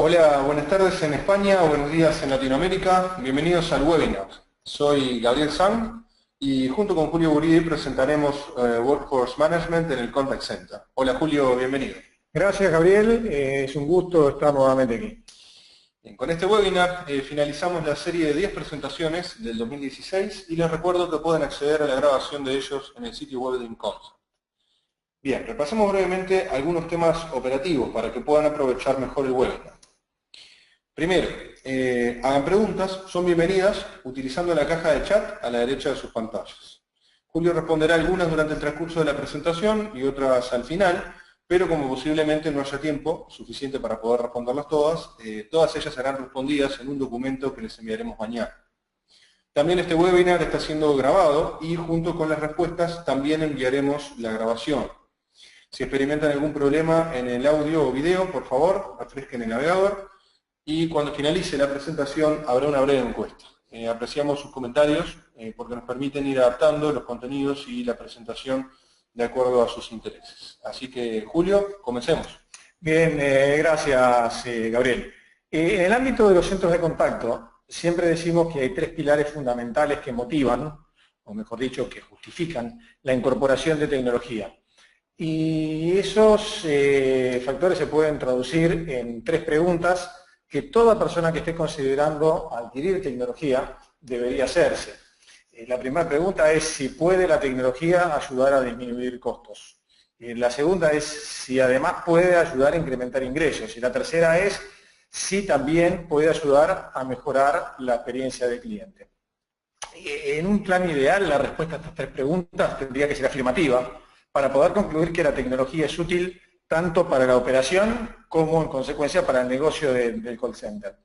Hola, buenas tardes en España, buenos días en Latinoamérica. Bienvenidos al webinar. Soy Gabriel Sang y junto con Julio Guridi presentaremos Workforce Management en el Contact Center. Hola Julio, bienvenido. Gracias, Gabriel. Es un gusto estar nuevamente aquí. Bien, con este webinar finalizamos la serie de 10 presentaciones del 2016 y les recuerdo que pueden acceder a la grabación de ellos en el sitio web de INCONSA. Bien, repasemos brevemente algunos temas operativos para que puedan aprovechar mejor el webinar. Primero, hagan preguntas, son bienvenidas utilizando la caja de chat a la derecha de sus pantallas. Julio responderá algunas durante el transcurso de la presentación y otras al final, pero como posiblemente no haya tiempo suficiente para poder responderlas todas ellas serán respondidas en un documento que les enviaremos mañana. También este webinar está siendo grabado y junto con las respuestas también enviaremos la grabación. Si experimentan algún problema en el audio o video, por favor, refresquen el navegador. Y cuando finalice la presentación habrá una breve encuesta. Apreciamos sus comentarios porque nos permiten ir adaptando los contenidos y la presentación de acuerdo a sus intereses. Así que, Julio, comencemos. Bien, gracias, Gabriel. En el ámbito de los centros de contacto, siempre decimos que hay tres pilares fundamentales que motivan, o mejor dicho, que justifican la incorporación de tecnología. Y esos factores se pueden traducir en tres preguntas que toda persona que esté considerando adquirir tecnología debería hacerse. La primera pregunta es si puede la tecnología ayudar a disminuir costos. La segunda es si además puede ayudar a incrementar ingresos. Y la tercera es si también puede ayudar a mejorar la experiencia del cliente. En un plan ideal, la respuesta a estas tres preguntas tendría que ser afirmativa para poder concluir que la tecnología es útil tanto para la operación como en consecuencia para el negocio del call center.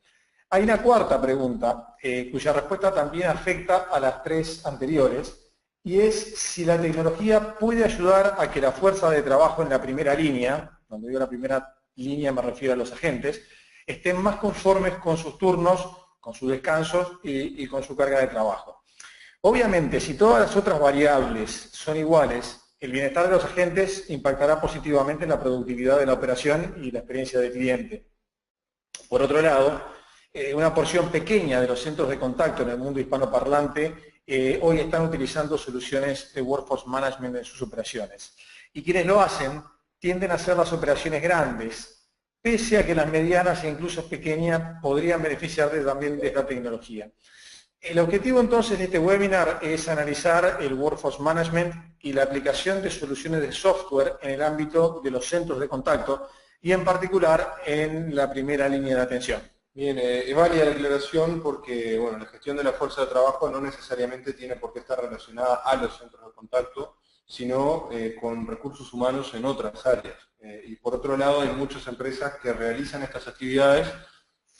Hay una cuarta pregunta cuya respuesta también afecta a las tres anteriores y es si la tecnología puede ayudar a que la fuerza de trabajo en la primera línea, cuando digo la primera línea me refiero a los agentes, estén más conformes con sus turnos, con sus descansos y con su carga de trabajo. Obviamente, si todas las otras variables son iguales, el bienestar de los agentes impactará positivamente en la productividad de la operación y la experiencia del cliente. Por otro lado, una porción pequeña de los centros de contacto en el mundo hispanoparlante hoy están utilizando soluciones de Workforce Management en sus operaciones. Y quienes lo hacen tienden a hacer las operaciones grandes, pese a que las medianas e incluso pequeñas podrían beneficiar también de esta tecnología. El objetivo entonces de este webinar es analizar el Workforce Management y la aplicación de soluciones de software en el ámbito de los centros de contacto y en particular en la primera línea de atención. Bien, es válida la aclaración porque bueno, la gestión de la fuerza de trabajo no necesariamente tiene por qué estar relacionada a los centros de contacto, sino con recursos humanos en otras áreas. Y por otro lado, hay muchas empresas que realizan estas actividades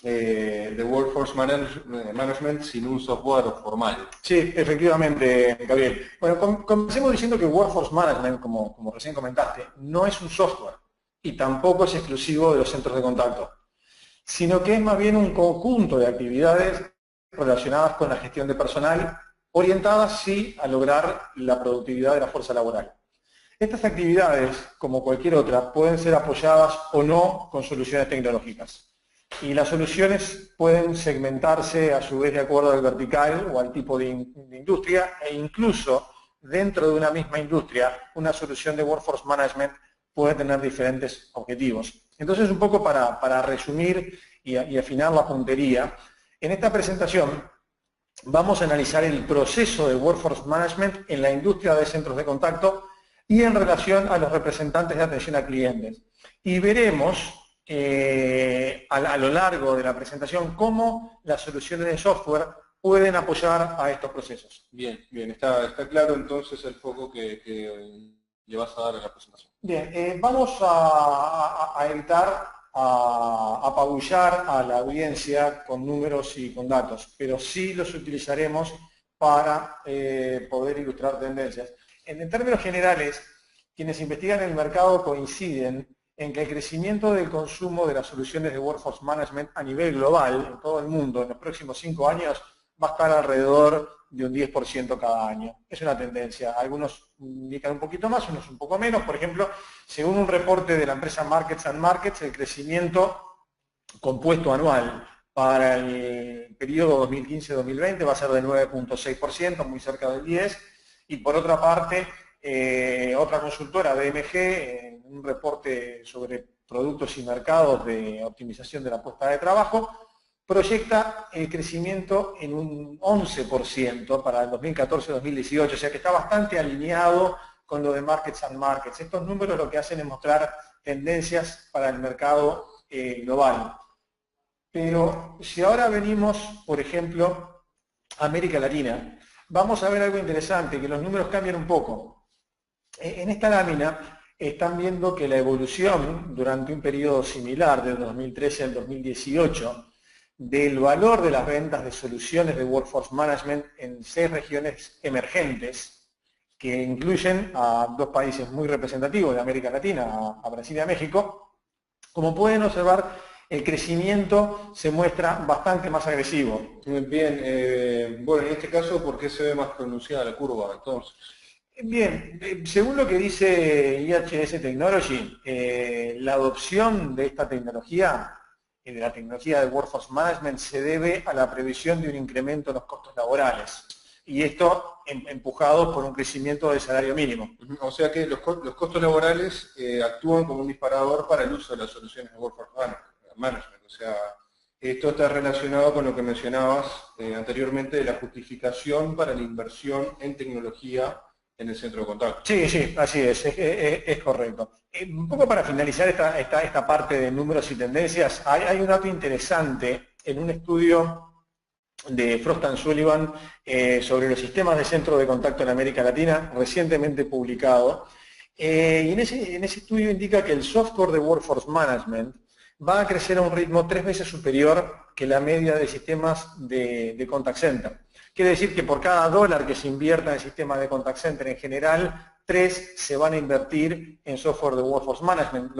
de Workforce Management sin un software formal. Sí, efectivamente, Gabriel. Bueno, comencemos diciendo que Workforce Management, como recién comentaste, no es un software y tampoco es exclusivo de los centros de contacto, sino que es más bien un conjunto de actividades relacionadas con la gestión de personal, orientadas sí a lograr la productividad de la fuerza laboral. Estas actividades, como cualquier otra, pueden ser apoyadas o no con soluciones tecnológicas. Y las soluciones pueden segmentarse a su vez de acuerdo al vertical o al tipo de industria e incluso dentro de una misma industria una solución de Workforce Management puede tener diferentes objetivos. Entonces, un poco para resumir y afinar la puntería, en esta presentación vamos a analizar el proceso de Workforce Management en la industria de centros de contacto y en relación a los representantes de atención a clientes. Y veremos a lo largo de la presentación cómo las soluciones de software pueden apoyar a estos procesos. Bien, está claro entonces el foco que le vas a dar a la presentación. Bien, vamos a evitar apabullar a la audiencia con números y con datos, pero sí los utilizaremos para poder ilustrar tendencias. En términos generales, quienes investigan el mercado coinciden en que el crecimiento del consumo de las soluciones de Workforce Management a nivel global, en todo el mundo, en los próximos 5 años, va a estar alrededor de un 10% cada año. Es una tendencia. Algunos indican un poquito más, unos un poco menos. Por ejemplo, según un reporte de la empresa Markets and Markets, el crecimiento compuesto anual para el periodo 2015-2020 va a ser de 9.6%, muy cerca del 10%, y por otra parte, otra consultora, DMG, en un reporte sobre productos y mercados de optimización de la puesta de trabajo, proyecta el crecimiento en un 11% para el 2014-2018, o sea que está bastante alineado con lo de Markets and Markets. Estos números lo que hacen es mostrar tendencias para el mercado global. Pero si ahora venimos, por ejemplo, a América Latina, vamos a ver algo interesante, que los números cambian un poco. En esta lámina están viendo que la evolución durante un periodo similar, del 2013 al 2018, del valor de las ventas de soluciones de Workforce Management en 6 regiones emergentes, que incluyen a 2 países muy representativos de América Latina, a Brasil y a México. Como pueden observar, el crecimiento se muestra bastante más agresivo. Bien, bueno, en este caso, ¿por qué se ve más pronunciada la curva entonces? Bien, según lo que dice IHS Technology, la adopción de esta tecnología, de la tecnología de Workforce Management, se debe a la previsión de un incremento en los costos laborales. Y esto empujado por un crecimiento del salario mínimo. O sea que los costos laborales actúan como un disparador para el uso de las soluciones de Workforce Management. O sea, esto está relacionado con lo que mencionabas anteriormente de la justificación para la inversión en tecnología en el centro de contacto. Sí, sí, así es correcto. Un poco para finalizar esta parte de números y tendencias, hay un dato interesante en un estudio de Frost & Sullivan sobre los sistemas de centro de contacto en América Latina, recientemente publicado. Y en ese estudio indica que el software de Workforce Management va a crecer a un ritmo 3 veces superior que la media de sistemas de contact center. Quiere decir que por cada dólar que se invierta en el sistema de contact center en general, 3 se van a invertir en software de Workforce Management,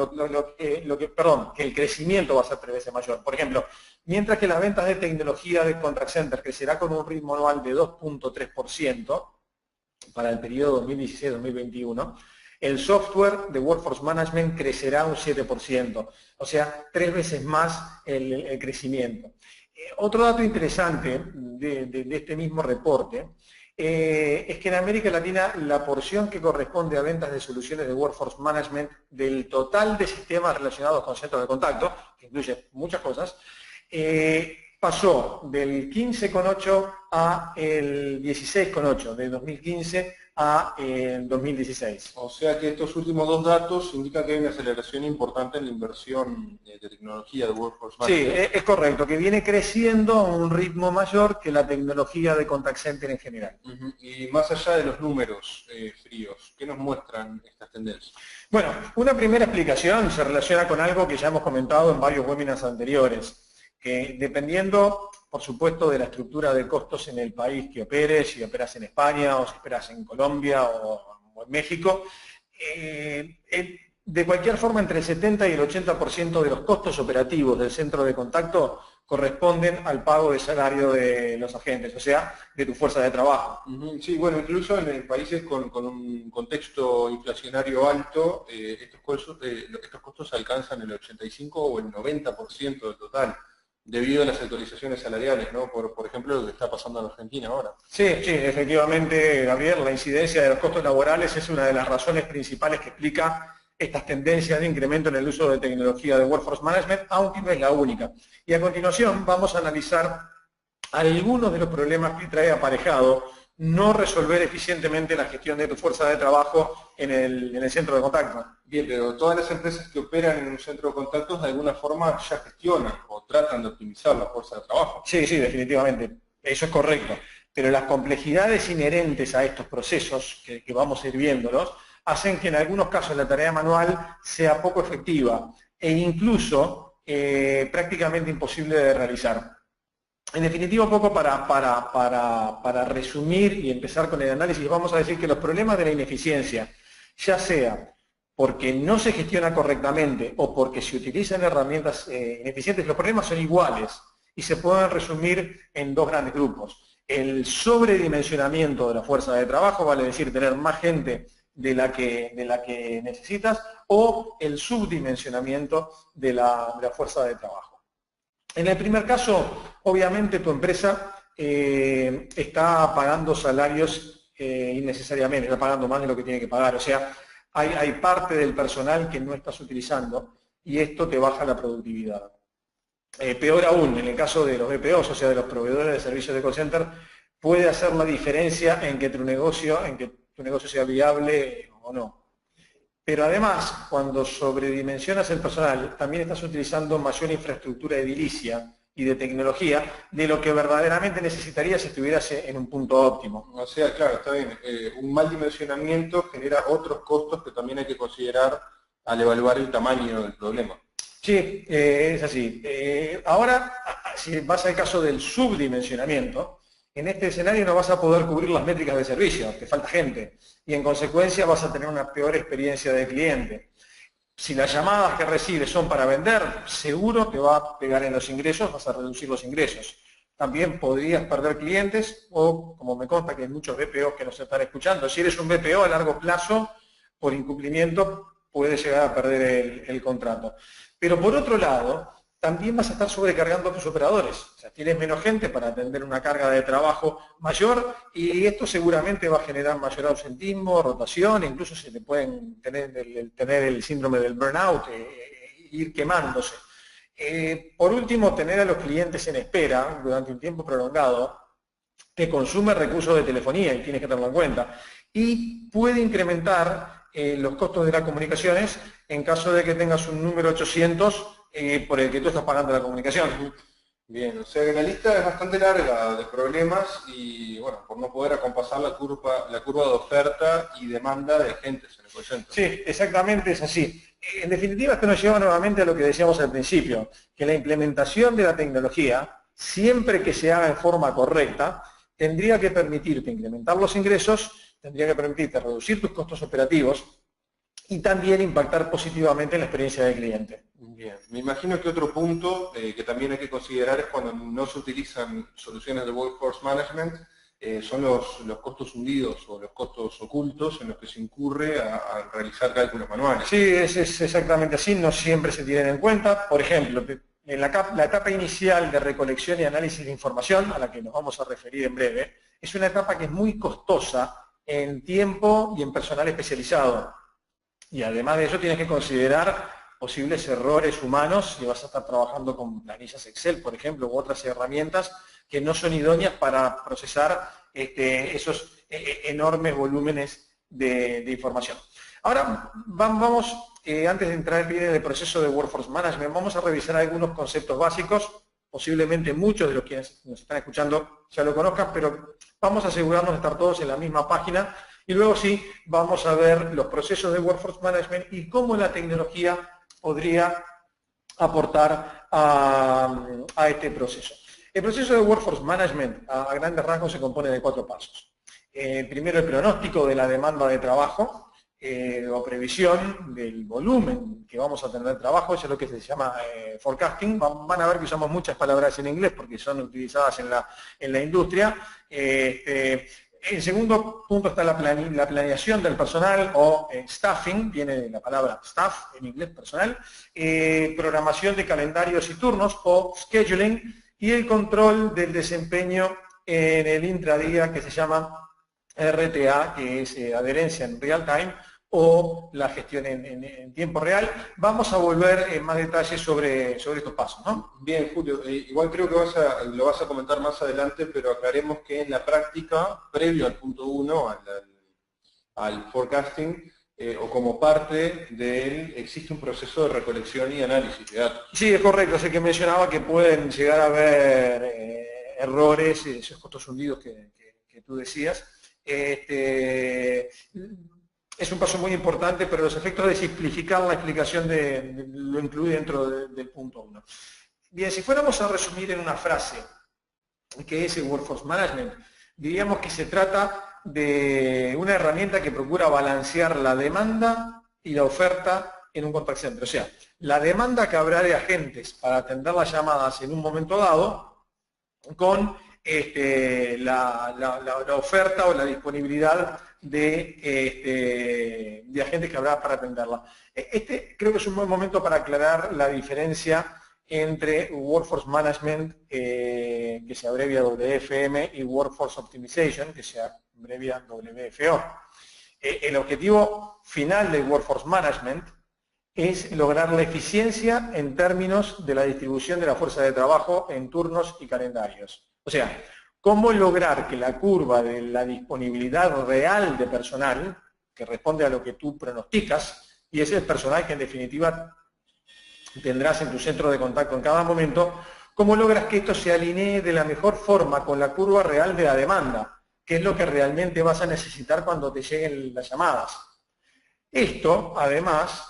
que el crecimiento va a ser 3 veces mayor. Por ejemplo, mientras que las ventas de tecnología de contact center crecerá con un ritmo anual de 2.3% para el periodo 2016-2021, el software de Workforce Management crecerá un 7%, o sea, 3 veces más el crecimiento. Otro dato interesante de este mismo reporte es que en América Latina la porción que corresponde a ventas de soluciones de Workforce Management del total de sistemas relacionados con centros de contacto, que incluye muchas cosas, pasó del 15,8 a el 16,8, de 2015 a 2016. O sea que estos últimos 2 datos indican que hay una aceleración importante en la inversión de tecnología de Workforce Management. Sí, es correcto, que viene creciendo a un ritmo mayor que la tecnología de contact center en general. Y más allá de los números fríos, ¿qué nos muestran estas tendencias? Bueno, una primera explicación se relaciona con algo que ya hemos comentado en varios webinars anteriores, que dependiendo, por supuesto, de la estructura de costos en el país que operes, si operas en España o si operas en Colombia o en México, de cualquier forma entre el 70 y el 80% de los costos operativos del centro de contacto corresponden al pago de salario de los agentes, o sea, de tu fuerza de trabajo. Sí, bueno, incluso en países con un contexto inflacionario alto, estos costos alcanzan el 85 o el 90% del total, debido a las actualizaciones salariales, ¿no? Por ejemplo, lo que está pasando en Argentina ahora. Sí, sí, efectivamente, Gabriel, la incidencia de los costos laborales es una de las razones principales que explica estas tendencias de incremento en el uso de tecnología de Workforce Management, aunque no es la única. Y a continuación vamos a analizar algunos de los problemas que trae aparejado no resolver eficientemente la gestión de tu fuerza de trabajo en el centro de contacto. Bien, pero todas las empresas que operan en un centro de contactos de alguna forma ya gestionan o tratan de optimizar la fuerza de trabajo. Sí, sí, definitivamente, eso es correcto. Pero las complejidades inherentes a estos procesos, que vamos a ir viéndolos, hacen que en algunos casos la tarea manual sea poco efectiva e incluso prácticamente imposible de realizar. En definitiva, un poco para resumir y empezar con el análisis, vamos a decir que los problemas de la ineficiencia, ya sea porque no se gestiona correctamente o porque se utilizan herramientas ineficientes, los problemas son iguales y se pueden resumir en 2 grandes grupos. El sobredimensionamiento de la fuerza de trabajo, vale decir tener más gente de la que necesitas, o el subdimensionamiento de la fuerza de trabajo. En el primer caso, obviamente tu empresa está pagando salarios innecesariamente, está pagando más de lo que tiene que pagar. O sea, hay parte del personal que no estás utilizando y esto te baja la productividad. Peor aún, en el caso de los BPOs, o sea, de los proveedores de servicios de call center, puede hacer la diferencia en que tu negocio sea viable o no. Pero además, cuando sobredimensionas el personal, también estás utilizando mayor infraestructura edilicia y de tecnología de lo que verdaderamente necesitarías si estuvieras en un punto óptimo. O sea, claro, está bien. Un mal dimensionamiento genera otros costos que también hay que considerar al evaluar el tamaño del problema. Sí, es así. Ahora, si vas al caso del subdimensionamiento, en este escenario no vas a poder cubrir las métricas de servicio, te falta gente, y en consecuencia vas a tener una peor experiencia de cliente. Si las llamadas que recibes son para vender, seguro te va a pegar en los ingresos, vas a reducir los ingresos. También podrías perder clientes o, como me consta que hay muchos BPOs que nos están escuchando, si eres un BPO a largo plazo, por incumplimiento, puedes llegar a perder el contrato. Pero por otro lado, también vas a estar sobrecargando a tus operadores. O sea, tienes menos gente para atender una carga de trabajo mayor y esto seguramente va a generar mayor ausentismo, rotación, incluso se te pueden tener el síndrome del burnout, ir quemándose. Por último, tener a los clientes en espera durante un tiempo prolongado te consume recursos de telefonía y tienes que tenerlo en cuenta. Y puede incrementar los costos de las comunicaciones en caso de que tengas un número 800 por el que tú estás pagando la comunicación. Bien, o sea que la lista es bastante larga de problemas y, bueno, por no poder acompasar la curva de oferta y demanda de agentes en el call center. Sí, exactamente es así. En definitiva, esto nos lleva nuevamente a lo que decíamos al principio, que la implementación de la tecnología, siempre que se haga en forma correcta, tendría que permitirte incrementar los ingresos, tendría que permitirte reducir tus costos operativos y también impactar positivamente en la experiencia del cliente. Bien, me imagino que otro punto que también hay que considerar es cuando no se utilizan soluciones de Workforce Management, son los costos hundidos o los costos ocultos en los que se incurre a realizar cálculos manuales. Sí, es exactamente así, no siempre se tienen en cuenta. Por ejemplo, en la etapa inicial de recolección y análisis de información, a la que nos vamos a referir en breve, es una etapa que es muy costosa en tiempo y en personal especializado. Y además de eso tienes que considerar posibles errores humanos si vas a estar trabajando con planillas Excel, por ejemplo, u otras herramientas que no son idóneas para procesar esos enormes volúmenes de información. Ahora vamos, antes de entrar bien en el proceso de Workforce Management, vamos a revisar algunos conceptos básicos. Posiblemente muchos de los que nos están escuchando ya lo conozcan, pero vamos a asegurarnos de estar todos en la misma página. Y luego sí, vamos a ver los procesos de Workforce Management y cómo la tecnología podría aportar a este proceso. El proceso de Workforce Management, a grandes rasgos, se compone de 4 pasos. Primero, el pronóstico de la demanda de trabajo, o previsión del volumen que vamos a tener de trabajo, eso es lo que se llama forecasting. Van a ver que usamos muchas palabras en inglés porque son utilizadas en la industria. En segundo punto está la planeación del personal o staffing, viene de la palabra staff en inglés, personal, programación de calendarios y turnos o scheduling y el control del desempeño en el intradía que se llama RTA, que es adherencia en real time o la gestión en tiempo real. Vamos a volver en más detalle sobre estos pasos, ¿no? Bien, Julio, igual creo que lo vas a comentar más adelante, pero aclaremos que en la práctica, previo al punto 1, al forecasting, o como parte de él, existe un proceso de recolección y análisis de datos. Sí, es correcto, sé que mencionaba que pueden llegar a haber errores, esos costos hundidos que tú decías. Es un paso muy importante, pero los efectos de simplificar la explicación lo incluye dentro del punto 1. Bien, si fuéramos a resumir en una frase qué es el Workforce Management, diríamos que se trata de una herramienta que procura balancear la demanda y la oferta en un contact center. O sea, la demanda que habrá de agentes para atender las llamadas en un momento dado con la oferta o la disponibilidad de agentes que habrá para atenderla. Creo que es un buen momento para aclarar la diferencia entre Workforce Management, que se abrevia WFM, y Workforce Optimization, que se abrevia WFO. El objetivo final del Workforce Management es lograr la eficiencia en términos de la distribución de la fuerza de trabajo en turnos y calendarios. O sea, cómo lograr que la curva de la disponibilidad real de personal, que responde a lo que tú pronosticas, y ese es el personal que en definitiva tendrás en tu centro de contacto en cada momento, cómo logras que esto se alinee de la mejor forma con la curva real de la demanda, que es lo que realmente vas a necesitar cuando te lleguen las llamadas. Esto, además,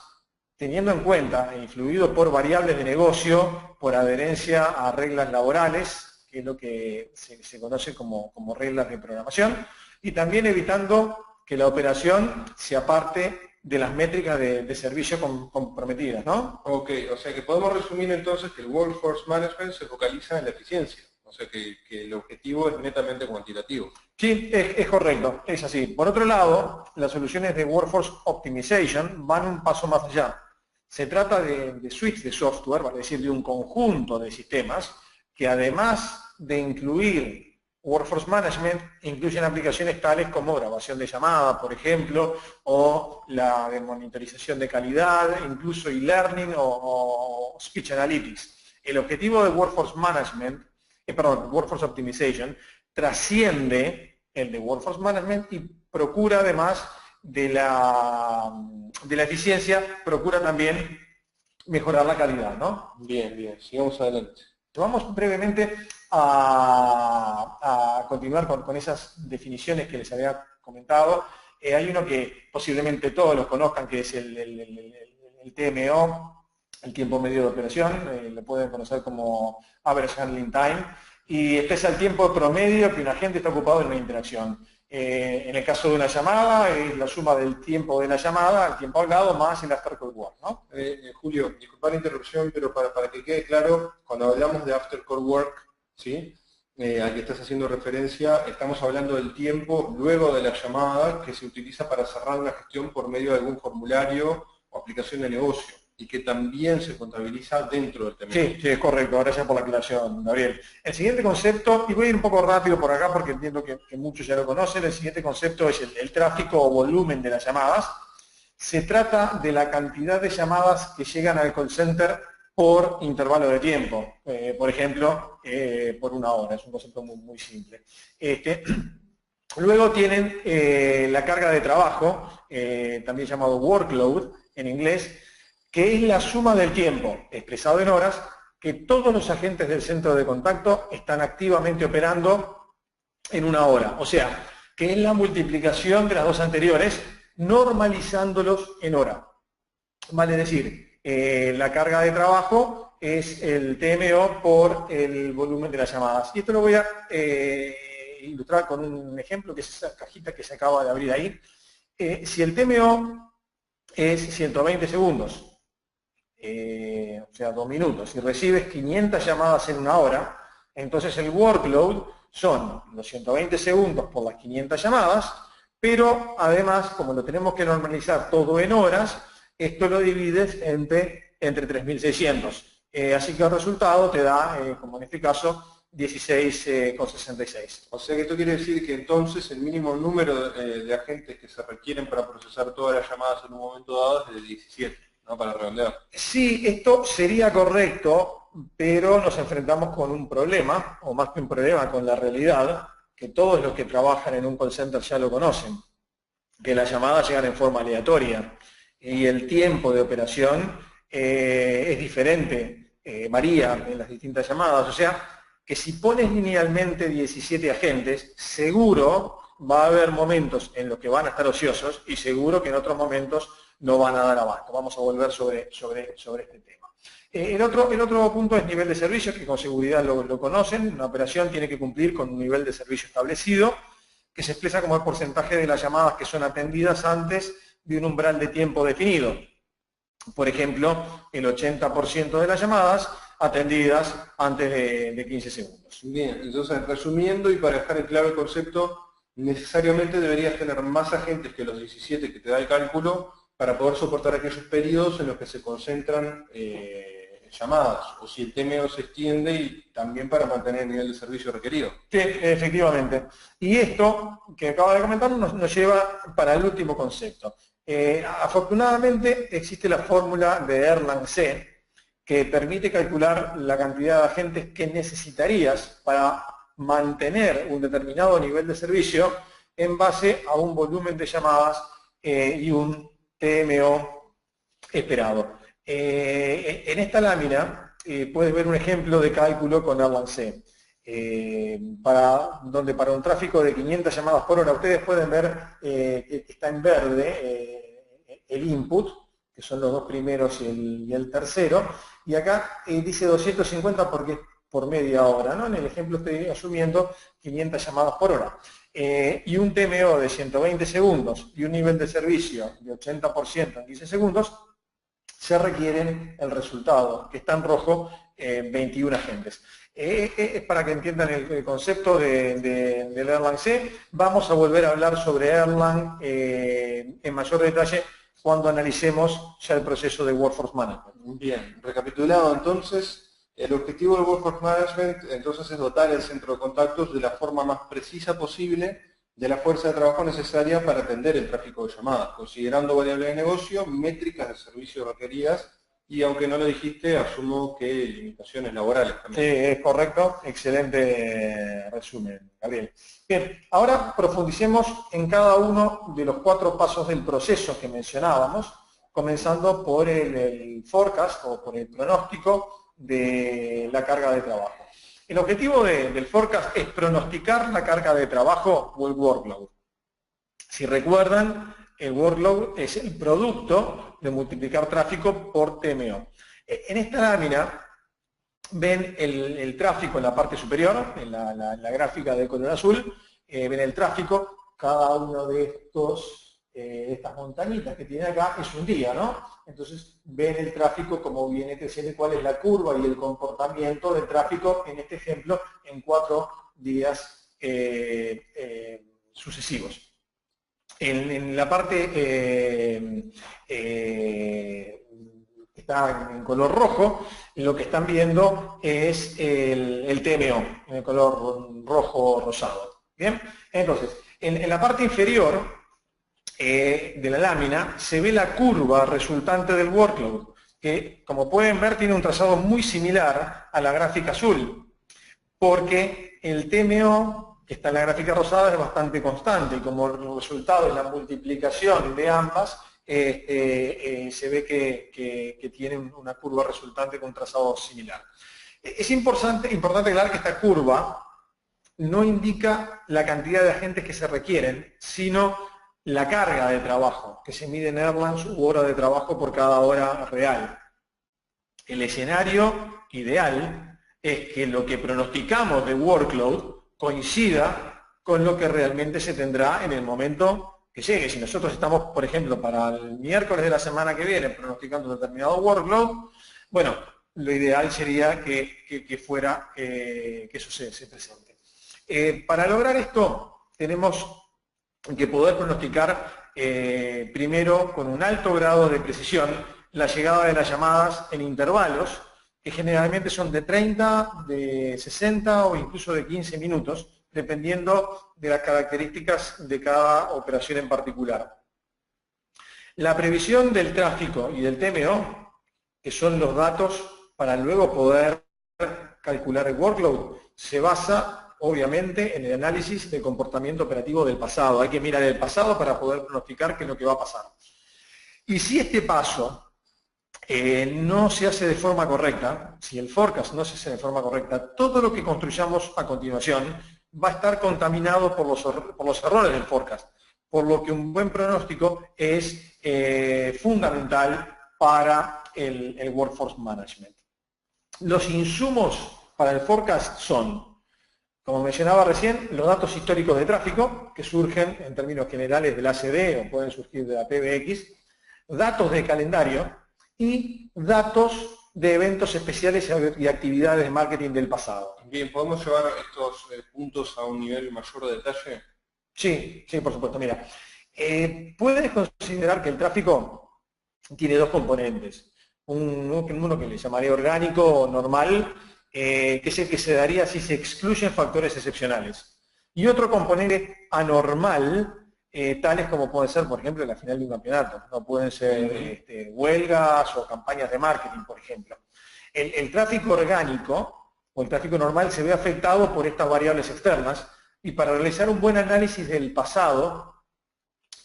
teniendo en cuenta, influido por variables de negocio, por adherencia a reglas laborales, que es lo que se conoce como reglas de programación, y también evitando que la operación se aparte de las métricas de servicio comprometidas, ¿no? Ok, o sea que podemos resumir entonces que el Workforce Management se focaliza en la eficiencia, o sea que el objetivo es netamente cuantitativo. Sí, es correcto, es así. Por otro lado, las soluciones de Workforce Optimization van un paso más allá. Se trata de suites de software, vale decir, de un conjunto de sistemas que además de incluir Workforce Management, incluyen aplicaciones tales como grabación de llamada, por ejemplo, o la de monitorización de calidad, incluso e-learning o speech analytics. El objetivo de Workforce Management, Workforce Optimization, trasciende el de Workforce Management y procura además de la eficiencia, procura también mejorar la calidad, ¿no? Bien, bien, sigamos adelante. Vamos brevemente a continuar con esas definiciones que les había comentado. Hay uno que posiblemente todos los conozcan, que es el TMO, el tiempo medio de operación, lo pueden conocer como Average Handling Time, y este es el tiempo promedio que un agente está ocupado en una interacción. En el caso de una llamada, es la suma del tiempo de la llamada, el tiempo hablado, más el after call work, ¿no? Julio, disculpa la interrupción, pero para que quede claro, cuando hablamos de after call work, ¿sí? Al que estás haciendo referencia, estamos hablando del tiempo luego de la llamada que se utiliza para cerrar una gestión por medio de algún formulario o aplicación de negocio, y que también se contabiliza dentro del TMO. Sí, es correcto. Gracias por la aclaración, Gabriel. El siguiente concepto, y voy a ir un poco rápido por acá porque entiendo que muchos ya lo conocen, el siguiente concepto es el tráfico o volumen de las llamadas. Se trata de la cantidad de llamadas que llegan al call center por intervalo de tiempo. Por ejemplo, por una hora. Es un concepto muy simple. Luego tienen la carga de trabajo, también llamado workload en inglés, que es la suma del tiempo, expresado en horas, que todos los agentes del centro de contacto están activamente operando en una hora. O sea, que es la multiplicación de las dos anteriores, normalizándolos en hora. Vale decir, la carga de trabajo es el TMO por el volumen de las llamadas. Y esto lo voy a ilustrar con un ejemplo, que es esa cajita que se acaba de abrir ahí. Si el TMO es 120 segundos, o sea, 2 minutos, y recibes 500 llamadas en una hora, entonces el workload son los 120 segundos por las 500 llamadas, pero además, como lo tenemos que normalizar todo en horas, esto lo divides entre 3.600. Así que el resultado te da, como en este caso, 16,66. O sea que esto quiere decir que entonces el mínimo número de agentes que se requieren para procesar todas las llamadas en un momento dado es de 17, ¿no? Para redondear. Sí, esto sería correcto, pero nos enfrentamos con un problema, o más que un problema, con la realidad, que todos los que trabajan en un call center ya lo conocen, que las llamadas llegan en forma aleatoria y el tiempo de operación es diferente, varía en las distintas llamadas. O sea, que si pones linealmente 17 agentes, seguro va a haber momentos en los que van a estar ociosos y seguro que en otros momentos no van a dar abasto. Vamos a volver sobre este tema. El otro punto es nivel de servicio, que con seguridad lo conocen. Una operación tiene que cumplir con un nivel de servicio establecido, que se expresa como el porcentaje de las llamadas que son atendidas antes de un umbral de tiempo definido. Por ejemplo, el 80% de las llamadas atendidas antes de 15 segundos. Bien, entonces resumiendo y para dejar en claro el concepto, necesariamente deberías tener más agentes que los 17 que te da el cálculo para poder soportar aquellos periodos en los que se concentran llamadas, o si el TMO se extiende y también para mantener el nivel de servicio requerido. Sí, efectivamente. Y esto que acabo de comentar nos lleva para el último concepto. Afortunadamente existe la fórmula de Erlang-C que permite calcular la cantidad de agentes que necesitarías para mantener un determinado nivel de servicio en base a un volumen de llamadas y un TMO esperado. En esta lámina puedes ver un ejemplo de cálculo con Erlang-C. Donde para un tráfico de 500 llamadas por hora, ustedes pueden ver que está en verde el input, que son los dos primeros y el tercero, y acá dice 250 porque es por media hora, ¿no? En el ejemplo estoy asumiendo 500 llamadas por hora. Y un TMO de 120 segundos y un nivel de servicio de 80% en 15 segundos, se requieren el resultado, que está en rojo, 21 agentes. Es para que entiendan el concepto del Erlang-C. Vamos a volver a hablar sobre Erlang en mayor detalle cuando analicemos ya el proceso de Workforce Management. Bien, recapitulado entonces, el objetivo del Workforce Management entonces es dotar el centro de contactos de la forma más precisa posible de la fuerza de trabajo necesaria para atender el tráfico de llamadas, considerando variables de negocio, métricas de servicio requeridas y, aunque no lo dijiste, asumo que limitaciones laborales también. Sí, es correcto. Excelente resumen, Gabriel. Bien, ahora profundicemos en cada uno de los 4 pasos del proceso que mencionábamos, comenzando por el forecast o por el pronóstico de la carga de trabajo. El objetivo del forecast es pronosticar la carga de trabajo o el workload. Si recuerdan, el workload es el producto de multiplicar tráfico por TMO. En esta lámina ven el tráfico en la parte superior, en la gráfica de color azul, ven el tráfico, cada uno de estas montañitas que tiene acá es un día, ¿no? Entonces ven el tráfico como viene creciendo, cuál es la curva y el comportamiento del tráfico, en este ejemplo, en 4 días sucesivos. En la parte que está en color rojo, lo que están viendo es el TMO, en el color rojo-rosado. ¿Bien? Entonces, en la parte inferior de la lámina se ve la curva resultante del workload, que como pueden ver tiene un trazado muy similar a la gráfica azul, porque el TMO que está en la gráfica rosada es bastante constante y como resultado de la multiplicación de ambas se ve que tienen una curva resultante con un trazado similar. Es importante aclarar que esta curva no indica la cantidad de agentes que se requieren, sino la carga de trabajo, que se mide en Erlang u hora de trabajo por cada hora real. El escenario ideal es que lo que pronosticamos de workload coincida con lo que realmente se tendrá en el momento que llegue. Si nosotros estamos, por ejemplo, para el miércoles de la semana que viene pronosticando un determinado workload, bueno, lo ideal sería que fuera que eso se presente. Para lograr esto, tenemos que poder pronosticar primero con un alto grado de precisión la llegada de las llamadas en intervalos, que generalmente son de 30, de 60 o incluso de 15 minutos, dependiendo de las características de cada operación en particular. La previsión del tráfico y del TMO, que son los datos para luego poder calcular el workload, se basa obviamente en el análisis del comportamiento operativo del pasado. Hay que mirar el pasado para poder pronosticar qué es lo que va a pasar. Y si este paso no se hace de forma correcta, si el forecast no se hace de forma correcta, todo lo que construyamos a continuación va a estar contaminado por los errores del forecast, por lo que un buen pronóstico es fundamental para el Workforce Management. Los insumos para el forecast son, como mencionaba recién, los datos históricos de tráfico, que surgen en términos generales del ACD o pueden surgir de la PBX, datos de calendario y datos de eventos especiales y actividades de marketing del pasado. Bien, ¿podemos llevar estos puntos a un nivel mayor de detalle? Sí, por supuesto. Mira, puedes considerar que el tráfico tiene 2 componentes. uno que le llamaría orgánico o normal, que es el que se daría si se excluyen factores excepcionales. Y otro componente anormal, tales como puede ser, por ejemplo, la final de un campeonato. No pueden ser huelgas o campañas de marketing, por ejemplo. El tráfico orgánico o el tráfico normal se ve afectado por estas variables externas, y para realizar un buen análisis del pasado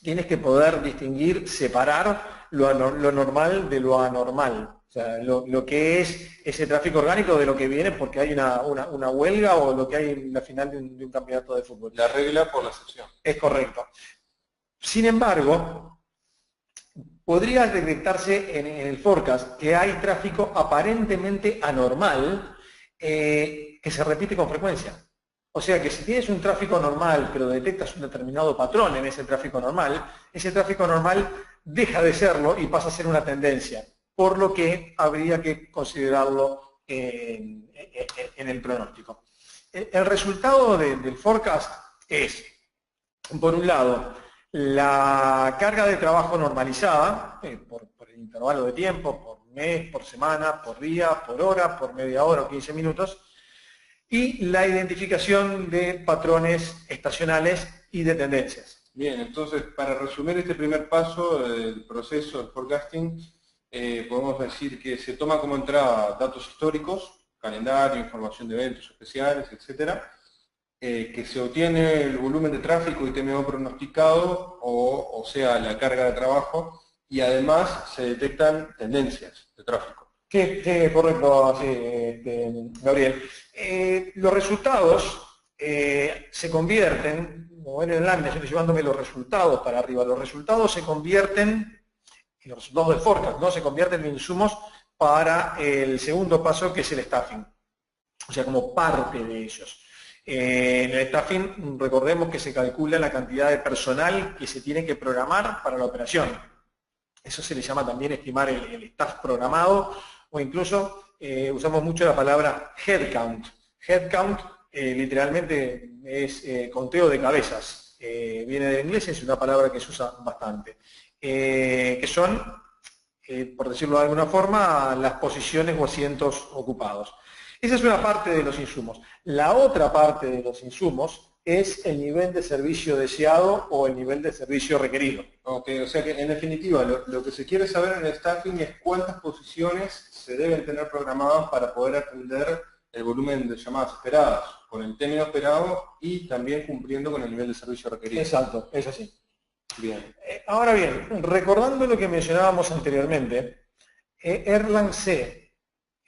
tienes que poder distinguir, separar lo normal de lo anormal. O sea, lo que es ese tráfico orgánico de lo que viene porque hay una huelga o lo que hay en la final de un campeonato de fútbol. La regla por la excepción. Es correcto. Sin embargo, podría detectarse en el forecast que hay tráfico aparentemente anormal que se repite con frecuencia. O sea que si tienes un tráfico normal, pero detectas un determinado patrón en ese tráfico normal deja de serlo y pasa a ser una tendencia, por lo que habría que considerarlo en el pronóstico. El resultado del forecast es, por un lado, la carga de trabajo normalizada, por el intervalo de tiempo, por mes, por semana, por día, por hora, por media hora o 15 minutos, y la identificación de patrones estacionales y de tendencias. Bien, entonces, para resumir este primer paso del proceso del forecasting, podemos decir que se toma como entrada datos históricos, calendario, información de eventos especiales, etcétera, que se obtiene el volumen de tráfico y TMO pronosticado, o sea, la carga de trabajo, y además se detectan tendencias de tráfico. Correcto, sí, Gabriel. Los resultados se convierten, como ven en el lámina, yo estoy llevándome los resultados para arriba, los resultados se convierten, los resultados del forecast, ¿no? Se convierten en insumos para el segundo paso, que es el staffing, o sea, como parte de ellos. En el staffing, recordemos que se calcula la cantidad de personal que se tiene que programar para la operación. Eso se le llama también estimar el staff programado, o incluso usamos mucho la palabra headcount. Headcount literalmente es conteo de cabezas. Viene del inglés, es una palabra que se usa bastante. Que son, por decirlo de alguna forma, las posiciones o asientos ocupados. Esa es una parte de los insumos. La otra parte de los insumos es el nivel de servicio deseado o el nivel de servicio requerido. Ok, o sea que en definitiva lo que se quiere saber en el staffing es cuántas posiciones se deben tener programadas para poder atender el volumen de llamadas esperadas, con el término esperado y también cumpliendo con el nivel de servicio requerido. Exacto, es así. Bien. Ahora bien, recordando lo que mencionábamos anteriormente, Erlang C,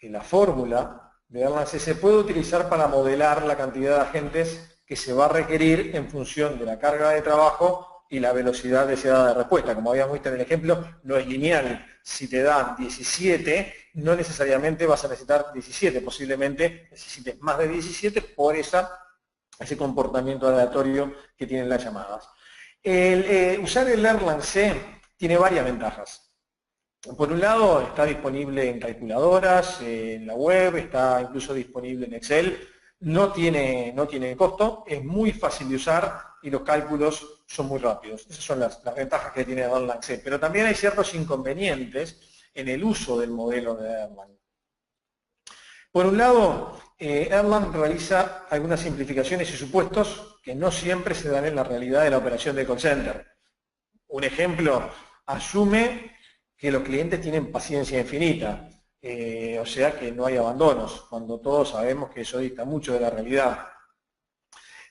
la fórmula de Erlang C se puede utilizar para modelar la cantidad de agentes que se va a requerir en función de la carga de trabajo y la velocidad deseada de respuesta. Como habíamos visto en el ejemplo, no es lineal. Si te dan 17, no necesariamente vas a necesitar 17, posiblemente necesites más de 17 por ese comportamiento aleatorio que tienen las llamadas. Usar el Erlang C tiene varias ventajas. Por un lado, está disponible en calculadoras, en la web, está incluso disponible en Excel. No tiene costo, es muy fácil de usar y los cálculos son muy rápidos. Esas son las ventajas que tiene Erlang C. Pero también hay ciertos inconvenientes en el uso del modelo de Erlang. Por un lado, Erlang realiza algunas simplificaciones y supuestos que no siempre se dan en la realidad de la operación de call center. Un ejemplo, asume que los clientes tienen paciencia infinita. O sea que no hay abandonos, cuando todos sabemos que eso dista mucho de la realidad.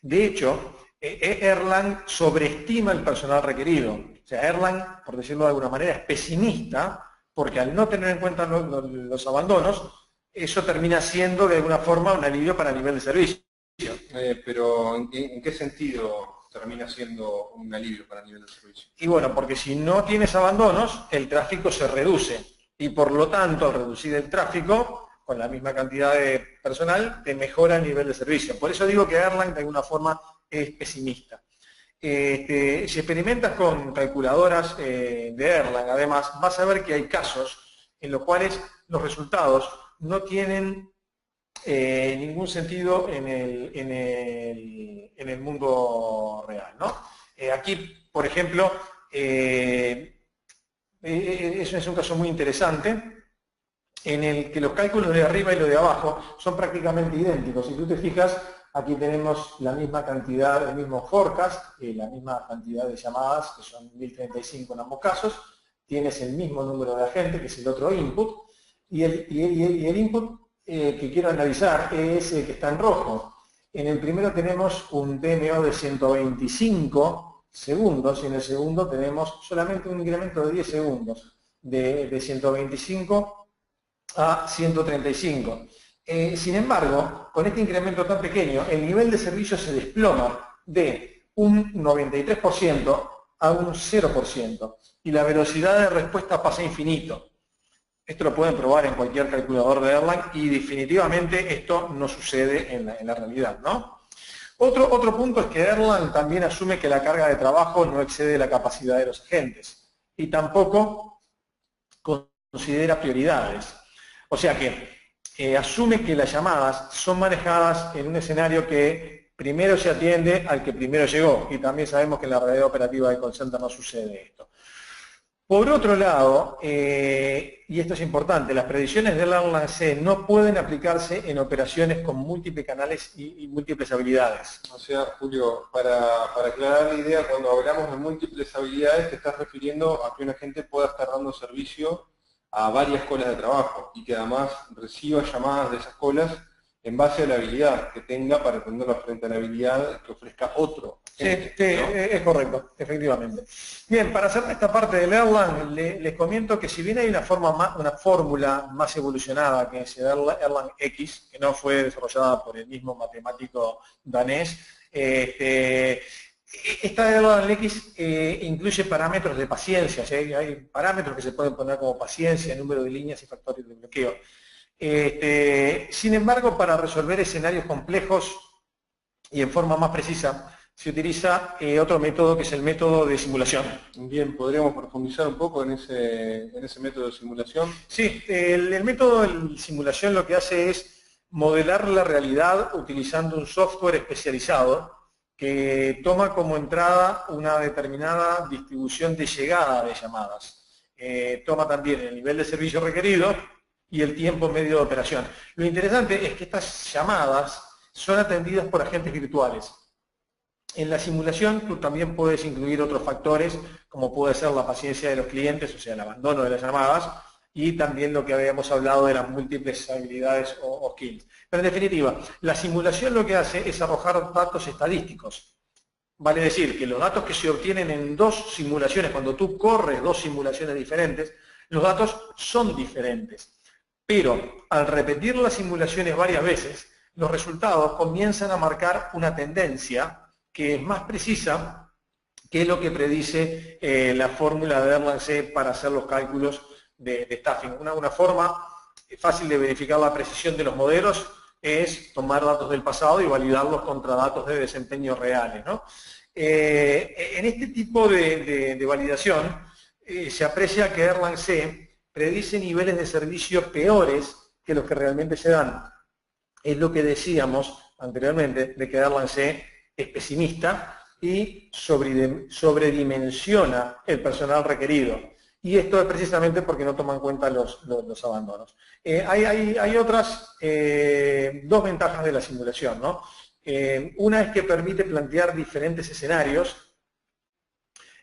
De hecho, Erlang sobreestima el personal requerido. O sea, Erlang, por decirlo de alguna manera, es pesimista, porque al no tener en cuenta los abandonos, eso termina siendo de alguna forma un alivio para el nivel de servicio. Pero ¿en qué sentido termina siendo un alivio para el nivel de servicio? Y bueno, porque si no tienes abandonos, el tráfico se reduce. Y por lo tanto, al reducir el tráfico, con la misma cantidad de personal, te mejora el nivel de servicio. Por eso digo que Erlang de alguna forma es pesimista. Si experimentas con calculadoras de Erlang, además, vas a ver que hay casos en los cuales los resultados no tienen ningún sentido en el mundo real, ¿no? Aquí, por ejemplo, eso es un caso muy interesante. en el que los cálculos de arriba y los de abajo son prácticamente idénticos. Si tú te fijas, aquí tenemos la misma cantidad, el mismo forecast, la misma cantidad de llamadas, que son 1035 en ambos casos. Tienes el mismo número de agentes, que es el otro input, y el input que quiero analizar es el que está en rojo. En el primero tenemos un DMO de 125 segundos y en el segundo tenemos solamente un incremento de 10 segundos, de 125 a 135. Sin embargo, con este incremento tan pequeño, el nivel de servicio se desploma de un 93% a un 0%, y la velocidad de respuesta pasa a infinito. Esto lo pueden probar en cualquier calculador de Erlang y definitivamente esto no sucede en la realidad, ¿no? Otro punto es que Erlang también asume que la carga de trabajo no excede la capacidad de los agentes y tampoco considera prioridades. O sea que asume que las llamadas son manejadas en un escenario que primero se atiende al que primero llegó, y también sabemos que en la realidad operativa de call center no sucede esto. Por otro lado, y esto es importante, las predicciones del Erlang C no pueden aplicarse en operaciones con múltiples canales y múltiples habilidades. O sea, Julio, para aclarar la idea, cuando hablamos de múltiples habilidades, te estás refiriendo a que un agente pueda estar dando servicio a varias colas de trabajo y que además reciba llamadas de esas colas en base a la habilidad que tenga para atenderla frente a la habilidad que ofrezca otro. Sí, ¿no? Es correcto, efectivamente. Bien, para hacer esta parte del Erlang, les comento que si bien hay una fórmula más evolucionada que es el Erlang X, que no fue desarrollada por el mismo matemático danés, esta Erlang X incluye parámetros de paciencia, ¿sí? Hay parámetros que se pueden poner como paciencia, número de líneas y factores de bloqueo. Sin embargo, para resolver escenarios complejos y en forma más precisa, se utiliza otro método que es el método de simulación. Bien, ¿podríamos profundizar un poco en ese método de simulación? Sí, el método de simulación lo que hace es modelar la realidad utilizando un software especializado que toma como entrada una determinada distribución de llegada de llamadas. Toma también el nivel de servicio requerido y el tiempo medio de operación. Lo interesante es que estas llamadas son atendidas por agentes virtuales. En la simulación tú también puedes incluir otros factores, como puede ser la paciencia de los clientes, o sea, el abandono de las llamadas, y también lo que habíamos hablado de las múltiples habilidades o skills. Pero en definitiva, la simulación lo que hace es arrojar datos estadísticos. Vale decir que los datos que se obtienen en dos simulaciones, cuando tú corres dos simulaciones diferentes, los datos son diferentes. Pero al repetir las simulaciones varias veces, los resultados comienzan a marcar una tendencia que es más precisa que lo que predice la fórmula de Erlang C para hacer los cálculos de staffing. Una forma fácil de verificar la precisión de los modelos es tomar datos del pasado y validarlos contra datos de desempeño reales, ¿no? En este tipo de validación se aprecia que Erlang C predice niveles de servicio peores que los que realmente se dan. Es lo que decíamos anteriormente, de que Erlang C es pesimista y sobredimensiona el personal requerido. Y esto es precisamente porque no toma en cuenta los abandonos. Hay otras dos ventajas de la simulación, ¿no? Una es que permite plantear diferentes escenarios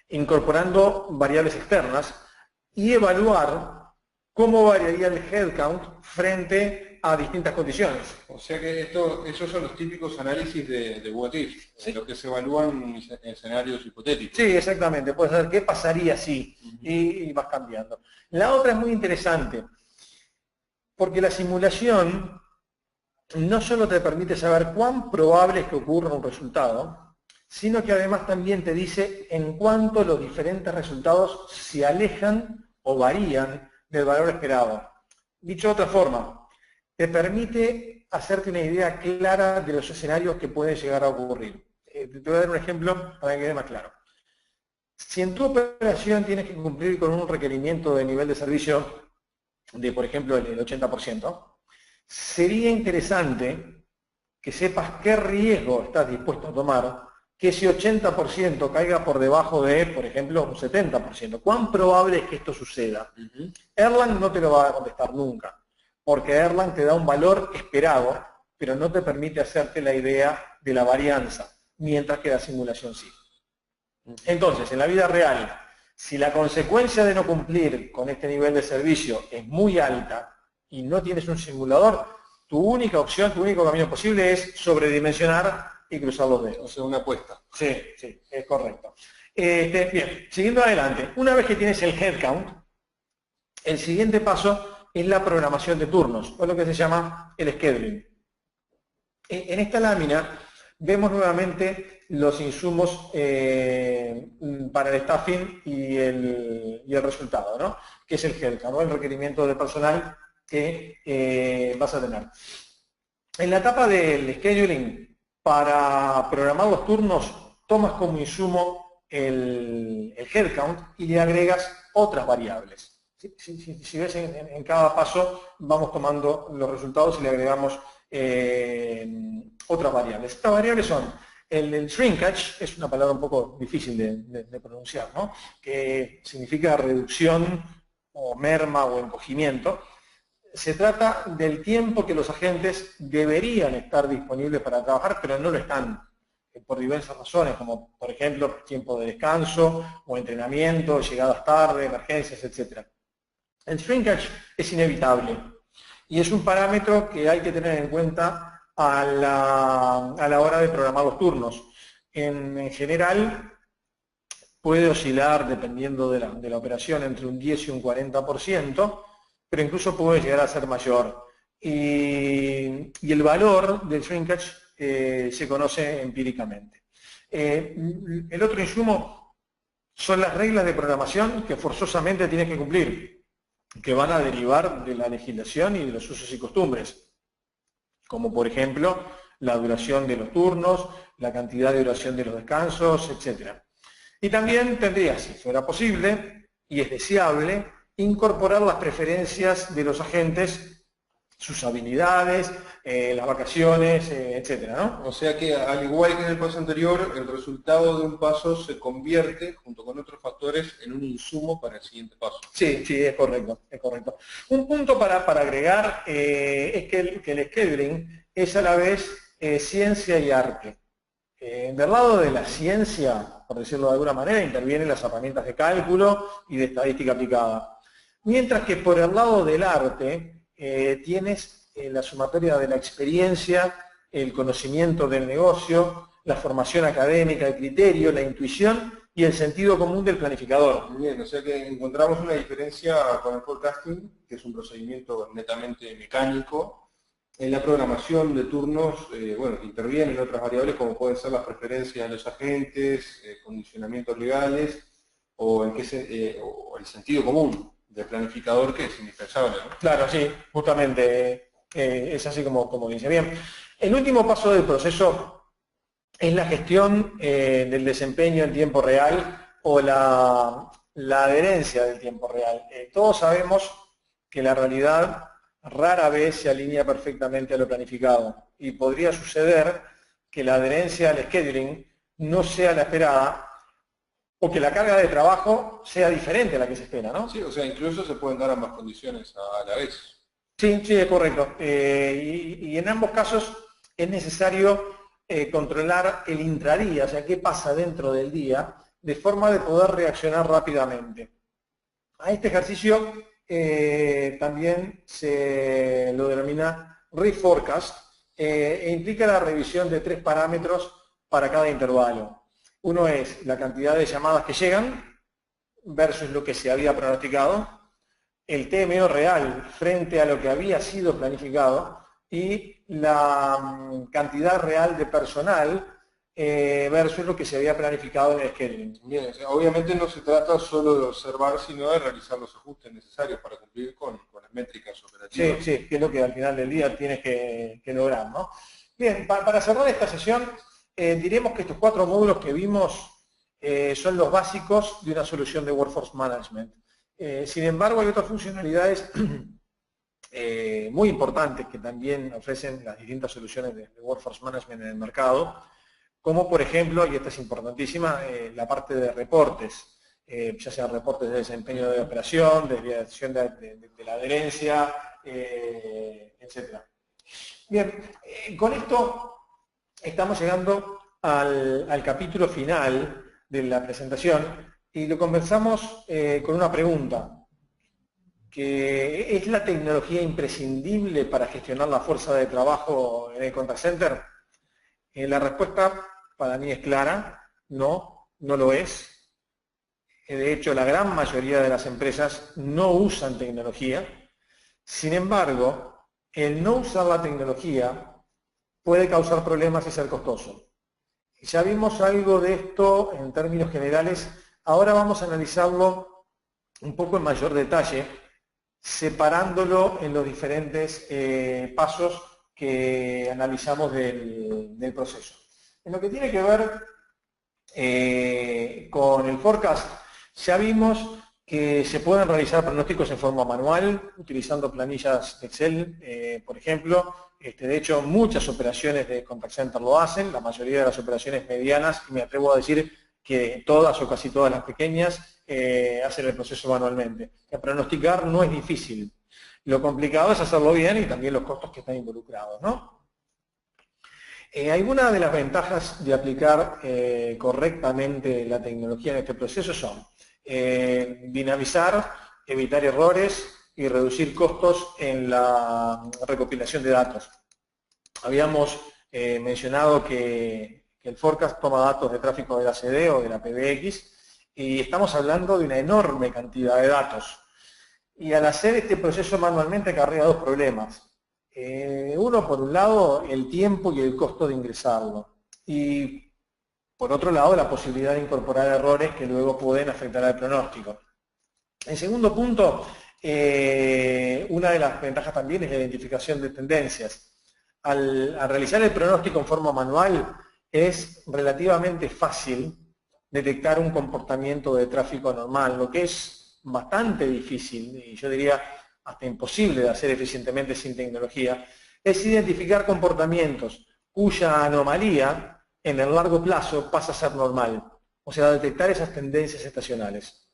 incorporando variables externas y evaluar cómo variaría el headcount frente a distintas condiciones. O sea que esos son los típicos análisis de what if, ¿Sí? Los que se evalúan en escenarios hipotéticos. Sí, exactamente. Puedes saber qué pasaría si y vas cambiando. La otra es muy interesante, porque la simulación no solo te permite saber cuán probable es que ocurra un resultado, sino que además también te dice en cuánto los diferentes resultados se alejan o varían del valor esperado. Dicho de otra forma, te permite hacerte una idea clara de los escenarios que pueden llegar a ocurrir. Te voy a dar un ejemplo para que quede más claro. Si en tu operación tienes que cumplir con un requerimiento de nivel de servicio de, por ejemplo, el 80%, sería interesante que sepas qué riesgo estás dispuesto a tomar que ese 80% caiga por debajo de, por ejemplo, un 70%. ¿Cuán probable es que esto suceda? Erlang no te lo va a contestar nunca. porque Erlang te da un valor esperado, pero no te permite hacerte la idea de la varianza, mientras que la simulación sí. Entonces, en la vida real, si la consecuencia de no cumplir con este nivel de servicio es muy alta y no tienes un simulador, tu única opción, tu único camino posible es sobredimensionar y cruzar los dedos. O sea, una apuesta. Sí, sí, es correcto. Bien, siguiendo adelante, una vez que tienes el headcount, el siguiente paso es la programación de turnos, o lo que se llama el scheduling. En esta lámina vemos nuevamente los insumos para el staffing y el resultado, ¿no? Que es el headcount, ¿no? El requerimiento de personal que vas a tener. En la etapa del scheduling, para programar los turnos, tomas como insumo el headcount y le agregas otras variables. Si ves en cada paso, vamos tomando los resultados y le agregamos otras variables. Estas variables son el shrinkage, es una palabra un poco difícil de pronunciar, ¿no? Que significa reducción o merma o encogimiento. Se trata del tiempo que los agentes deberían estar disponibles para trabajar, pero no lo están, por diversas razones, como por ejemplo tiempo de descanso o entrenamiento, llegadas tarde, emergencias, etc. El shrinkage es inevitable y es un parámetro que hay que tener en cuenta a la hora de programar los turnos. En general puede oscilar, dependiendo de la operación, entre un 10 y un 40%, pero incluso puede llegar a ser mayor. Y el valor del shrinkage se conoce empíricamente. El otro insumo son las reglas de programación que forzosamente tienes que cumplir, que van a derivar de la legislación y de los usos y costumbres, como por ejemplo la duración de los turnos, la cantidad de duración de los descansos, etc. Y también tendrías, si fuera posible, y es deseable, incorporar las preferencias de los agentes, sus habilidades, las vacaciones, etcétera, ¿no? O sea que, al igual que en el paso anterior, el resultado de un paso se convierte, junto con otros factores, en un insumo para el siguiente paso. Sí, sí, es correcto, es correcto. Un punto para agregar es que el scheduling es a la vez ciencia y arte. Del lado de la ciencia, por decirlo de alguna manera, intervienen las herramientas de cálculo y de estadística aplicada. Mientras que por el lado del arte tienes la sumatoria de la experiencia, el conocimiento del negocio, la formación académica, el criterio, la intuición y el sentido común del planificador. Bien, o sea que encontramos una diferencia con el forecasting, que es un procedimiento netamente mecánico. En la programación de turnos, bueno, intervienen otras variables como pueden ser las preferencias de los agentes, condicionamientos legales o el sentido común del planificador, que es indispensable, ¿no? Claro, sí, justamente es así como dice. Bien, el último paso del proceso es la gestión del desempeño en tiempo real o la adherencia del tiempo real. Todos sabemos que la realidad rara vez se alinea perfectamente a lo planificado y podría suceder que la adherencia al scheduling no sea la esperada o que la carga de trabajo sea diferente a la que se espera, ¿no? Sí, o sea, incluso se pueden dar ambas condiciones a la vez. Sí, sí, es correcto. Y en ambos casos es necesario controlar el intradía, o sea, qué pasa dentro del día, de forma de poder reaccionar rápidamente. A este ejercicio también se lo denomina reforecast e implica la revisión de 3 parámetros para cada intervalo. Uno es la cantidad de llamadas que llegan versus lo que se había pronosticado, el TMO real frente a lo que había sido planificado y la cantidad real de personal versus lo que se había planificado en el scheduling. Bien, o sea, obviamente no se trata solo de observar, sino de realizar los ajustes necesarios para cumplir con las métricas operativas. Sí, sí, que es lo que al final del día tienes que lograr, ¿no? Bien, para cerrar esta sesión, diremos que estos 4 módulos que vimos son los básicos de una solución de Workforce Management. Sin embargo, hay otras funcionalidades muy importantes que también ofrecen las distintas soluciones de Workforce Management en el mercado, como por ejemplo, y esta es importantísima, la parte de reportes. ya sean reportes de desempeño de operación, desviación de la adherencia, etc. Bien, con esto estamos llegando al capítulo final de la presentación y lo comenzamos con una pregunta, que ¿es la tecnología imprescindible para gestionar la fuerza de trabajo en el contact center? La respuesta para mí es clara, no, no lo es. De hecho, la gran mayoría de las empresas no usan tecnología. Sin embargo, el no usar la tecnología puede causar problemas y ser costoso. Ya vimos algo de esto en términos generales. Ahora vamos a analizarlo un poco en mayor detalle, separándolo en los diferentes pasos que analizamos del proceso. En lo que tiene que ver con el forecast, ya vimos que se pueden realizar pronósticos en forma manual, utilizando planillas Excel, por ejemplo. De hecho, muchas operaciones de contact center lo hacen, la mayoría de las operaciones medianas, y me atrevo a decir que todas o casi todas las pequeñas hacen el proceso manualmente. Que pronosticar no es difícil. Lo complicado es hacerlo bien y también los costos que están involucrados, ¿no? Algunas de las ventajas de aplicar correctamente la tecnología en este proceso son dinamizar, evitar errores y reducir costos en la recopilación de datos. Habíamos mencionado que el forecast toma datos de tráfico de la CD o de la PBX y estamos hablando de una enorme cantidad de datos. Y al hacer este proceso manualmente acarrea dos problemas. Uno, por un lado, el tiempo y el costo de ingresarlo. Y por otro lado, la posibilidad de incorporar errores que luego pueden afectar al pronóstico. En segundo punto, una de las ventajas también es la identificación de tendencias. Al realizar el pronóstico en forma manual, es relativamente fácil detectar un comportamiento de tráfico anormal, lo que es bastante difícil, y yo diría hasta imposible de hacer eficientemente sin tecnología, es identificar comportamientos cuya anomalía en el largo plazo pasa a ser normal, o sea, detectar esas tendencias estacionales.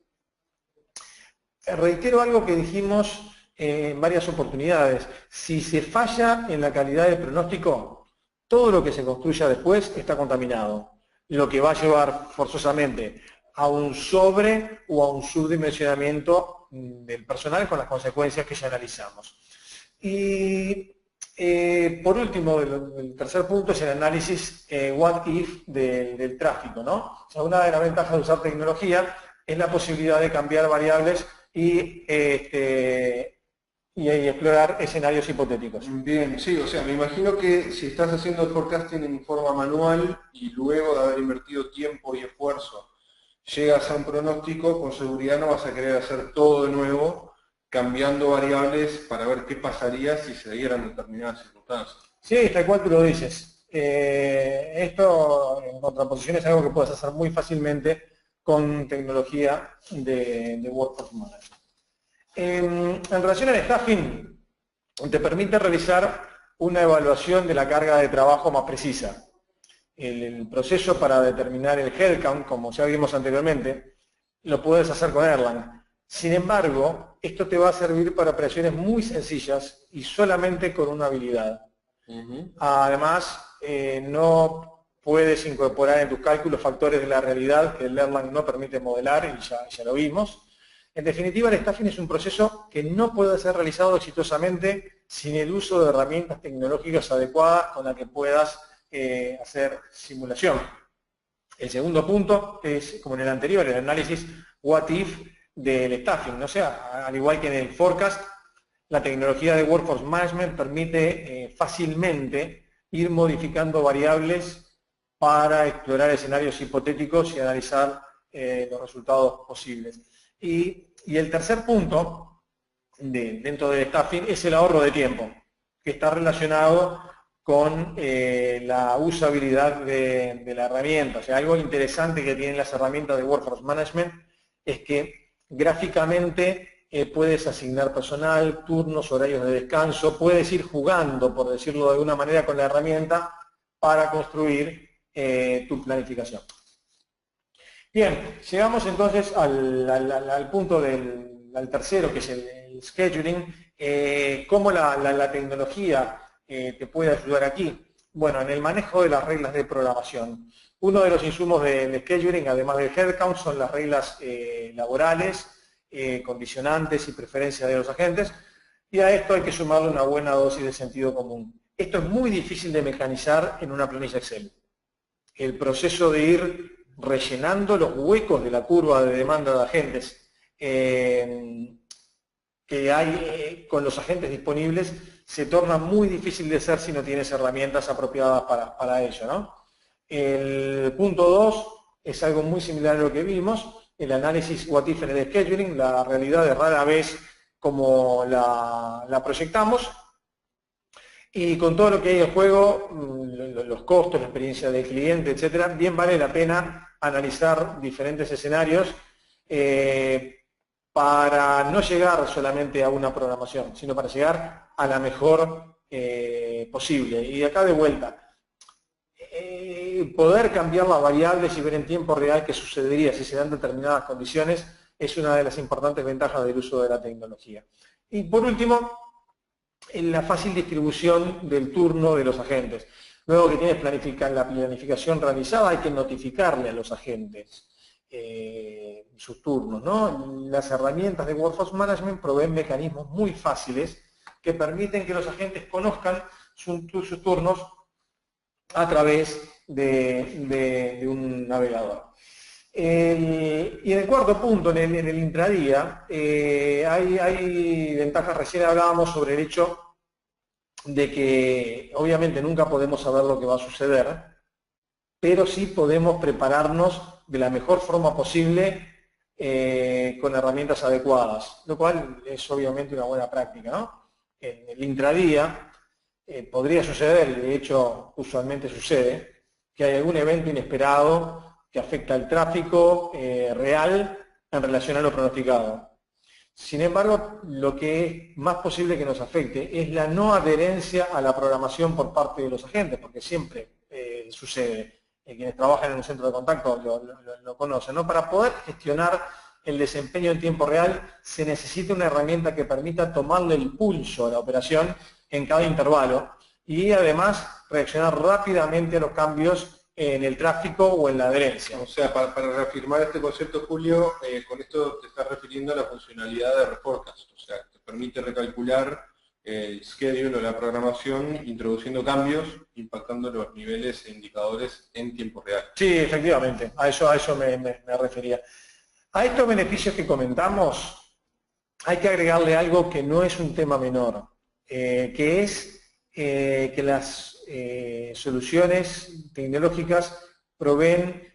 Reitero algo que dijimos en varias oportunidades: si se falla en la calidad del pronóstico, todo lo que se construya después está contaminado, lo que va a llevar forzosamente a un sobre o a un subdimensionamiento del personal con las consecuencias que ya analizamos. Y por último, el tercer punto es el análisis what if del tráfico, ¿no? O sea, una de las ventajas de usar tecnología es la posibilidad de cambiar variables y explorar escenarios hipotéticos. Bien, sí, o sea, me imagino que si estás haciendo el forecasting en forma manual y luego de haber invertido tiempo y esfuerzo llegas a un pronóstico, con seguridad no vas a querer hacer todo de nuevo, cambiando variables para ver qué pasaría si se dieran determinadas circunstancias. Sí, tal cual tú lo dices. Esto, en contraposición, es algo que puedes hacer muy fácilmente con tecnología de Workforce Management. En relación al staffing, te permite realizar una evaluación de la carga de trabajo más precisa. El proceso para determinar el headcount, como ya vimos anteriormente, lo puedes hacer con Erlang. Sin embargo, esto te va a servir para operaciones muy sencillas y solamente con una habilidad. Además, no puedes incorporar en tus cálculos factores de la realidad que el Erlang no permite modelar, y ya lo vimos. En definitiva, el staffing es un proceso que no puede ser realizado exitosamente sin el uso de herramientas tecnológicas adecuadas con las que puedas hacer simulación. El segundo punto es, como en el anterior, el análisis what if del staffing. O sea, al igual que en el forecast, la tecnología de Workforce Management permite fácilmente ir modificando variables para explorar escenarios hipotéticos y analizar los resultados posibles. Y el tercer punto dentro del staffing es el ahorro de tiempo, que está relacionado con la usabilidad de la herramienta. O sea, algo interesante que tienen las herramientas de Workforce Management es que gráficamente puedes asignar personal, turnos, horarios de descanso, puedes ir jugando, por decirlo de alguna manera, con la herramienta para construir tu planificación. Bien, llegamos entonces al punto al tercero, que es el scheduling. ¿Cómo la tecnología te puede ayudar aquí? Bueno, en el manejo de las reglas de programación. Uno de los insumos del scheduling, además del headcount, son las reglas laborales, condicionantes y preferencias de los agentes, y a esto hay que sumarle una buena dosis de sentido común. Esto es muy difícil de mecanizar en una planilla Excel. El proceso de ir rellenando los huecos de la curva de demanda de agentes que hay con los agentes disponibles se torna muy difícil de hacer si no tienes herramientas apropiadas para ello, ¿no? El punto 2 es algo muy similar a lo que vimos, el análisis what if en el scheduling. La realidad es rara vez como la proyectamos, y con todo lo que hay en juego, los costos, la experiencia del cliente, etcétera, bien vale la pena analizar diferentes escenarios para no llegar solamente a una programación, sino para llegar a la mejor posible. Y acá de vuelta, poder cambiar las variables y ver en tiempo real qué sucedería si se dan determinadas condiciones es una de las importantes ventajas del uso de la tecnología. Y por último, en la fácil distribución del turno de los agentes. Luego que tienes la planificación realizada, hay que notificarle a los agentes sus turnos, ¿no? Las herramientas de Workforce Management proveen mecanismos muy fáciles que permiten que los agentes conozcan sus turnos a través de un navegador. Y en el cuarto punto, en el intradía, hay ventajas. Recién hablábamos sobre el hecho de que obviamente nunca podemos saber lo que va a suceder, pero sí podemos prepararnos de la mejor forma posible con herramientas adecuadas, lo cual es obviamente una buena práctica, ¿no? En el intradía podría suceder, de hecho usualmente sucede, que hay algún evento inesperado que afecta al tráfico real en relación a lo pronosticado. Sin embargo, lo que es más posible que nos afecte es la no adherencia a la programación por parte de los agentes, porque siempre sucede. Quienes trabajan en un centro de contacto lo conocen, ¿no? Para poder gestionar el desempeño en tiempo real se necesita una herramienta que permita tomarle el pulso a la operación en cada intervalo y además reaccionar rápidamente a los cambios en el tráfico o en la adherencia. O sea, para reafirmar este concepto, Julio, con esto te estás refiriendo a la funcionalidad de Reforecast, o sea, te permite recalcular el schedule o la programación introduciendo cambios, impactando los niveles e indicadores en tiempo real. Sí, efectivamente, a eso me refería. A estos beneficios que comentamos hay que agregarle algo que no es un tema menor, que es que las soluciones tecnológicas proveen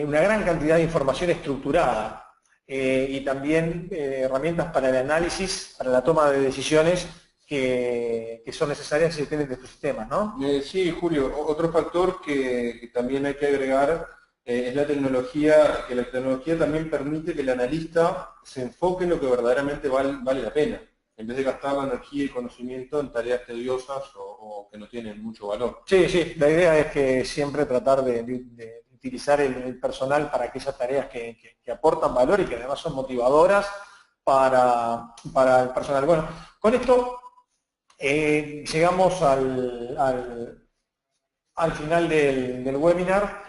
una gran cantidad de información estructurada y también herramientas para el análisis, para la toma de decisiones que son necesarias si tienen de tus sistemas, ¿no? Sí, Julio, otro factor que también hay que agregar es la tecnología, que la tecnología también permite que el analista se enfoque en lo que verdaderamente vale la pena, en vez de gastar la energía y conocimiento en tareas tediosas o que no tienen mucho valor. Sí, sí, la idea es que siempre tratar de utilizar el personal para aquellas tareas que aportan valor y que además son motivadoras para el personal. Bueno, con esto llegamos al final del webinar.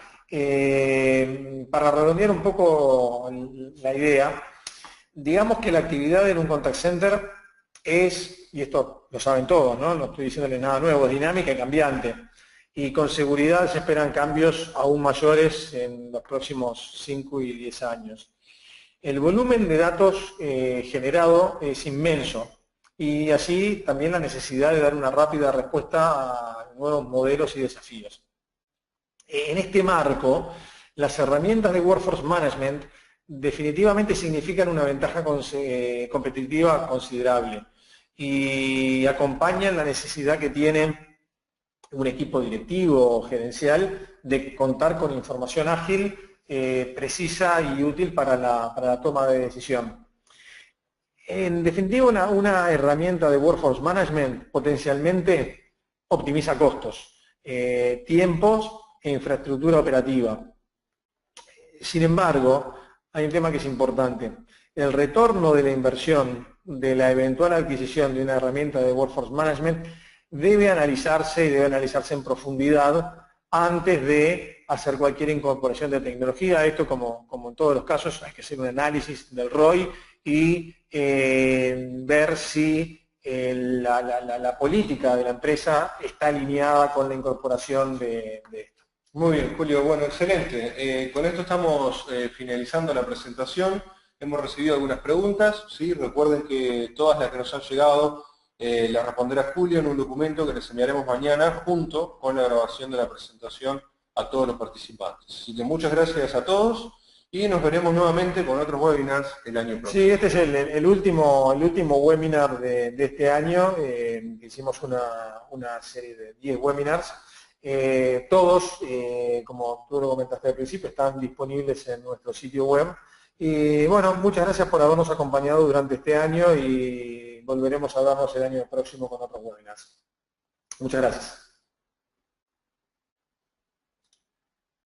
Para redondear un poco la idea, digamos que la actividad en un contact center es, y esto lo saben todos, ¿no? No estoy diciéndoles nada nuevo, es dinámica y cambiante. Y con seguridad se esperan cambios aún mayores en los próximos 5 y 10 años. El volumen de datos generado es inmenso y así también la necesidad de dar una rápida respuesta a nuevos modelos y desafíos. En este marco, las herramientas de Workforce Management definitivamente significan una ventaja competitiva considerable y acompañan la necesidad que tiene un equipo directivo o gerencial de contar con información ágil, precisa y útil para la toma de decisión. En definitiva, una herramienta de Workforce Management potencialmente optimiza costos, tiempos e infraestructura operativa. Sin embargo, hay un tema que es importante. El retorno de la inversión de la eventual adquisición de una herramienta de Workforce Management debe analizarse y debe analizarse en profundidad antes de hacer cualquier incorporación de tecnología. Esto, como en todos los casos, hay que hacer un análisis del ROI y ver si la política de la empresa está alineada con la incorporación de esto. Muy bien, Julio. Bueno, excelente. Con esto estamos finalizando la presentación. Hemos recibido algunas preguntas. ¿Sí? Recuerden que todas las que nos han llegado las responderá Julio en un documento que les enviaremos mañana junto con la grabación de la presentación a todos los participantes. Así que muchas gracias a todos y nos veremos nuevamente con otros webinars el año próximo. Sí, este es el último webinar de este año. Hicimos una serie de 10 webinars. Todos, como tú lo comentaste al principio, están disponibles en nuestro sitio web. Y bueno, muchas gracias por habernos acompañado durante este año y volveremos a vernos el año próximo con otros webinars. Muchas gracias.